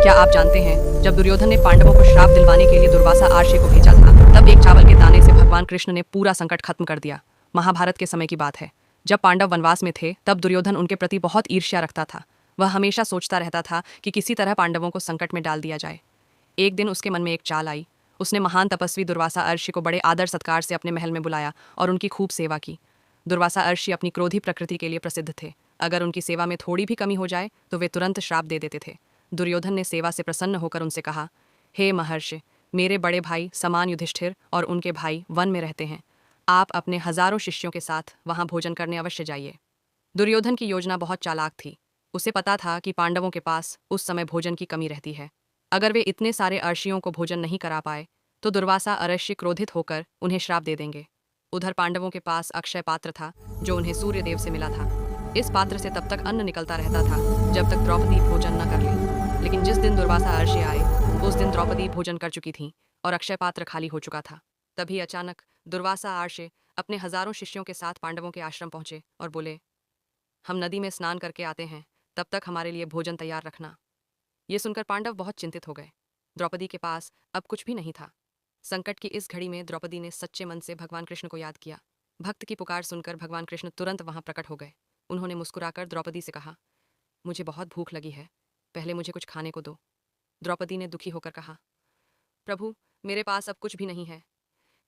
क्या आप जानते हैं, जब दुर्योधन ने पांडवों को श्राप दिलवाने के लिए दुर्वासा आर्षे को भेजा था, तब एक चावल के दाने से भगवान कृष्ण ने पूरा संकट खत्म कर दिया। महाभारत के समय की बात है। जब पांडव वनवास में थे, तब दुर्योधन उनके प्रति बहुत ईर्ष्या रखता था। वह हमेशा सोचता रहता था कि किसी तरह पांडवों को संकट में डाल दिया जाए। एक दिन उसके मन में एक चाल आई। उसने महान तपस्वी दुर्वासा अर्षि को बड़े आदर सत्कार से अपने महल में बुलाया और उनकी खूब सेवा की। दुर्वासा अर्षि अपनी क्रोधी प्रकृति के लिए प्रसिद्ध थे। अगर उनकी सेवा में थोड़ी भी कमी हो जाए तो वे तुरंत श्राप दे देते थे। दुर्योधन ने सेवा से प्रसन्न होकर उनसे कहा, हे महर्षि, मेरे बड़े भाई समान युधिष्ठिर और उनके भाई वन में रहते हैं। आप अपने हजारों शिष्यों के साथ वहां भोजन करने अवश्य जाइए। दुर्योधन की योजना बहुत चालाक थी। उसे पता था कि पांडवों के पास उस समय भोजन की कमी रहती है। अगर वे इतने सारे अर्षियों को भोजन नहीं करा पाए तो दुर्वासा अरष्य क्रोधित होकर उन्हें श्राप दे देंगे। उधर पांडवों के पास अक्षय पात्र था, जो उन्हें सूर्यदेव से मिला था। इस पात्र से तब तक अन्न निकलता रहता था जब तक द्रौपदी भोजन न कर ले। लेकिन जिस दिन दुर्वासा अर्षि आए, उस दिन द्रौपदी भोजन कर चुकी थी और अक्षय पात्र खाली हो चुका था। तभी अचानक दुर्वासा अर्षि अपने हजारों शिष्यों के साथ पांडवों के आश्रम पहुंचे और बोले, हम नदी में स्नान करके आते हैं, तब तक हमारे लिए भोजन तैयार रखना। ये सुनकर पांडव बहुत चिंतित हो गए। द्रौपदी के पास अब कुछ भी नहीं था। संकट की इस घड़ी में द्रौपदी ने सच्चे मन से भगवान कृष्ण को याद किया। भक्त की पुकार सुनकर भगवान कृष्ण तुरंत वहां प्रकट हो गए। उन्होंने मुस्कुराकर द्रौपदी से कहा, मुझे बहुत भूख लगी है, पहले मुझे कुछ खाने को दो। द्रौपदी ने दुखी होकर कहा, प्रभु, मेरे पास अब कुछ भी नहीं है।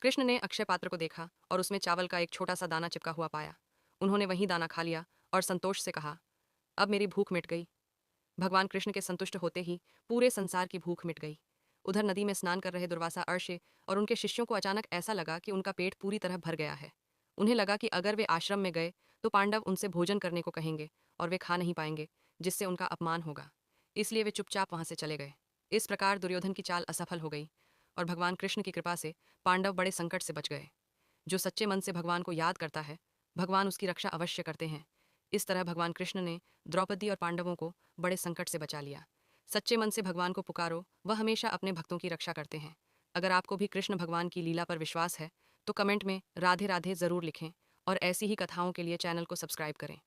कृष्ण ने अक्षय पात्र को देखा और उसमें चावल का एक छोटा सा दाना चिपका हुआ पाया। उन्होंने वही दाना खा लिया और संतोष से कहा, अब मेरी भूख मिट गई। भगवान कृष्ण के संतुष्ट होते ही पूरे संसार की भूख मिट गई। उधर नदी में स्नान कर रहे दुर्वासा अर्षे और उनके शिष्यों को अचानक ऐसा लगा कि उनका पेट पूरी तरह भर गया है। उन्हें लगा कि अगर वे आश्रम में गए तो पांडव उनसे भोजन करने को कहेंगे और वे खा नहीं पाएंगे, जिससे उनका अपमान होगा। इसलिए वे चुपचाप वहां से चले गए। इस प्रकार दुर्योधन की चाल असफल हो गई और भगवान कृष्ण की कृपा से पांडव बड़े संकट से बच गए। जो सच्चे मन से भगवान को याद करता है, भगवान उसकी रक्षा अवश्य करते हैं। इस तरह भगवान कृष्ण ने द्रौपदी और पांडवों को बड़े संकट से बचा लिया। सच्चे मन से भगवान को पुकारो, वह हमेशा अपने भक्तों की रक्षा करते हैं। अगर आपको भी कृष्ण भगवान की लीला पर विश्वास है तो कमेंट में राधे राधे ज़रूर लिखें और ऐसी ही कथाओं के लिए चैनल को सब्सक्राइब करें।